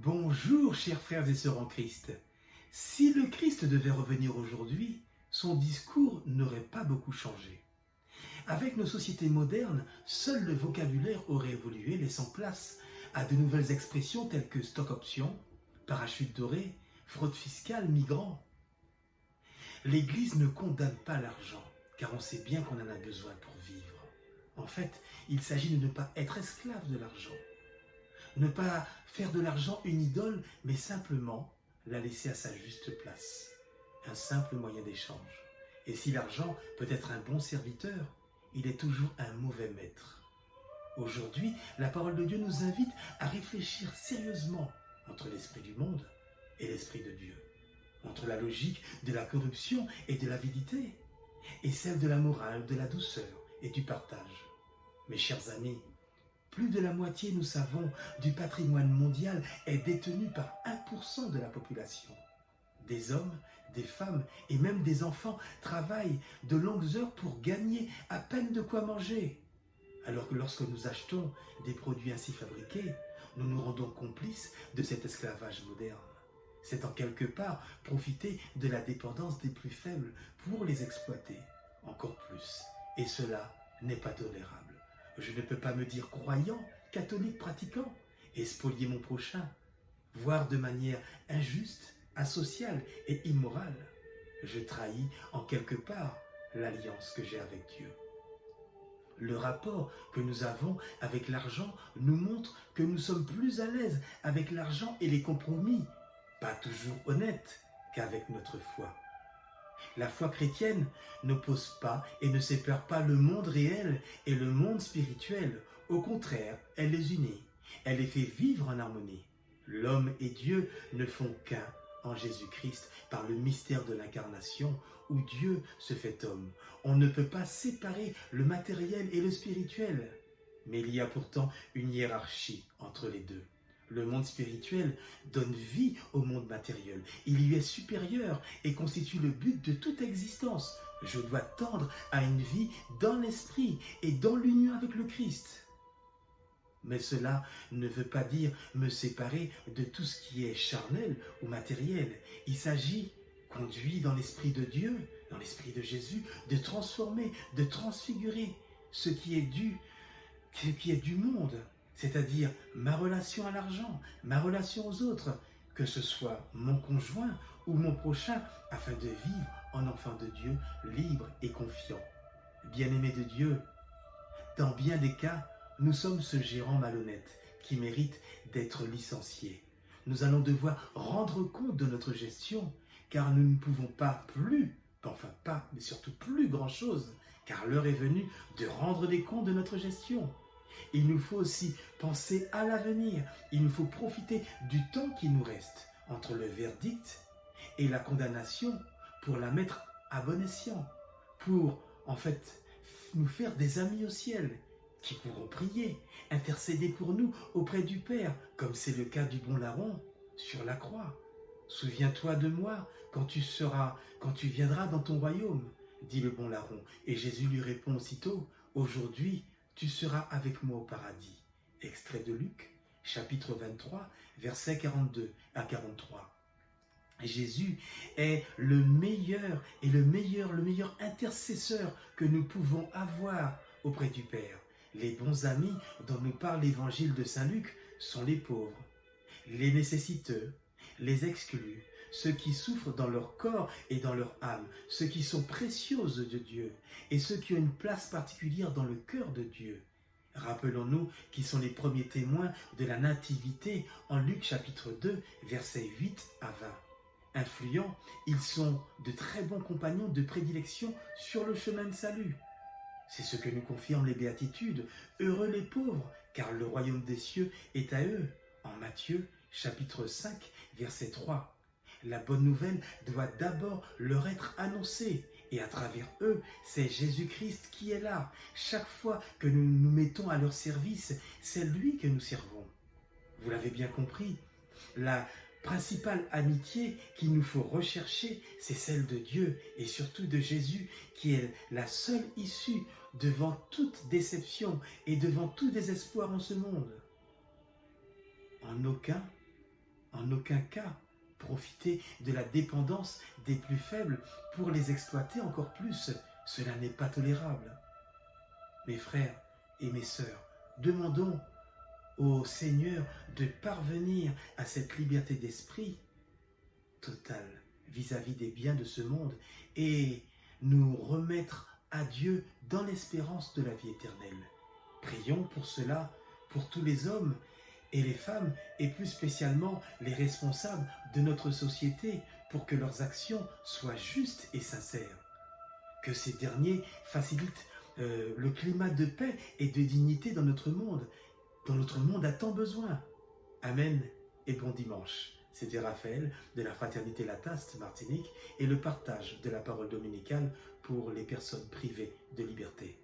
Bonjour chers frères et sœurs en Christ. Si le Christ devait revenir aujourd'hui, son discours n'aurait pas beaucoup changé. Avec nos sociétés modernes, seul le vocabulaire aurait évolué, laissant place à de nouvelles expressions telles que stock option, parachute doré, fraude fiscale, migrants. L'Église ne condamne pas l'argent, car on sait bien qu'on en a besoin pour vivre. En fait, il s'agit de ne pas être esclave de l'argent. Ne pas faire de l'argent une idole, mais simplement la laisser à sa juste place. Un simple moyen d'échange. Et si l'argent peut être un bon serviteur, il est toujours un mauvais maître. Aujourd'hui, la parole de Dieu nous invite à réfléchir sérieusement entre l'esprit du monde et l'esprit de Dieu, entre la logique de la corruption et de l'avidité, et celle de la morale, de la douceur et du partage. Mes chers amis, plus de la moitié, nous savons, du patrimoine mondial est détenu par 1% de la population. Des hommes, des femmes et même des enfants travaillent de longues heures pour gagner à peine de quoi manger. Alors que lorsque nous achetons des produits ainsi fabriqués, nous nous rendons complices de cet esclavage moderne. C'est en quelque part profiter de la dépendance des plus faibles pour les exploiter encore plus. Et cela n'est pas tolérable. Je ne peux pas me dire croyant, catholique, pratiquant et spolier mon prochain, voire de manière injuste, asociale et immorale. Je trahis en quelque part l'alliance que j'ai avec Dieu. Le rapport que nous avons avec l'argent nous montre que nous sommes plus à l'aise avec l'argent et les compromis, pas toujours honnêtes, qu'avec notre foi. La foi chrétienne n'oppose pas et ne sépare pas le monde réel et le monde spirituel. Au contraire, elle les unit. Elle les fait vivre en harmonie. L'homme et Dieu ne font qu'un en Jésus-Christ par le mystère de l'incarnation où Dieu se fait homme. On ne peut pas séparer le matériel et le spirituel. Mais il y a pourtant une hiérarchie entre les deux. Le monde spirituel donne vie au monde matériel. Il lui est supérieur et constitue le but de toute existence. Je dois tendre à une vie dans l'esprit et dans l'union avec le Christ. Mais cela ne veut pas dire me séparer de tout ce qui est charnel ou matériel. Il s'agit, conduit dans l'esprit de Dieu, dans l'esprit de Jésus, de transformer, de transfigurer ce qui est du monde. C'est-à-dire ma relation à l'argent, ma relation aux autres, que ce soit mon conjoint ou mon prochain, afin de vivre en enfant de Dieu, libre et confiant. Bien-aimé de Dieu, dans bien des cas, nous sommes ce gérant malhonnête qui mérite d'être licencié. Nous allons devoir rendre compte de notre gestion, car nous ne pouvons pas plus, mais surtout plus grand-chose, car l'heure est venue de rendre des comptes de notre gestion. Il nous faut aussi penser à l'avenir. Il nous faut profiter du temps qui nous reste entre le verdict et la condamnation pour la mettre à bon escient, pour en fait nous faire des amis au ciel qui pourront prier, intercéder pour nous auprès du Père, comme c'est le cas du bon larron sur la croix. Souviens-toi de moi quand tu viendras dans ton royaume, dit le bon larron. Et Jésus lui répond aussitôt, aujourd'hui, tu seras avec moi au paradis. Extrait de Luc, chapitre 23, versets 42 à 43. Jésus est le meilleur intercesseur que nous pouvons avoir auprès du Père. Les bons amis dont nous parle l'évangile de Saint Luc sont les pauvres, les nécessiteux, les exclus, ceux qui souffrent dans leur corps et dans leur âme, ceux qui sont précieux aux yeux de Dieu et ceux qui ont une place particulière dans le cœur de Dieu. Rappelons-nous qui sont les premiers témoins de la nativité en Luc chapitre 2, versets 8 à 20. Influents, ils sont de très bons compagnons de prédilection sur le chemin de salut. C'est ce que nous confirment les béatitudes. Heureux les pauvres, car le royaume des cieux est à eux. En Matthieu chapitre 5, verset 3. La bonne nouvelle doit d'abord leur être annoncée. Et à travers eux, c'est Jésus-Christ qui est là. Chaque fois que nous nous mettons à leur service, c'est lui que nous servons. Vous l'avez bien compris, la principale amitié qu'il nous faut rechercher, c'est celle de Dieu et surtout de Jésus, qui est la seule issue devant toute déception et devant tout désespoir en ce monde. En aucun en aucun cas profiter de la dépendance des plus faibles pour les exploiter encore plus. Cela n'est pas tolérable. Mes frères et mes sœurs, demandons au Seigneur de parvenir à cette liberté d'esprit totale vis-à-vis des biens de ce monde et nous remettre à Dieu dans l'espérance de la vie éternelle. Prions pour cela, pour tous les hommes et les femmes, et plus spécialement les responsables de notre société, pour que leurs actions soient justes et sincères. Que ces derniers facilitent le climat de paix et de dignité dans notre monde dont notre monde a tant besoin. Amen et bon dimanche. C'était Raphaël de la Fraternité La Taste Martinique et le partage de la parole dominicale pour les personnes privées de liberté.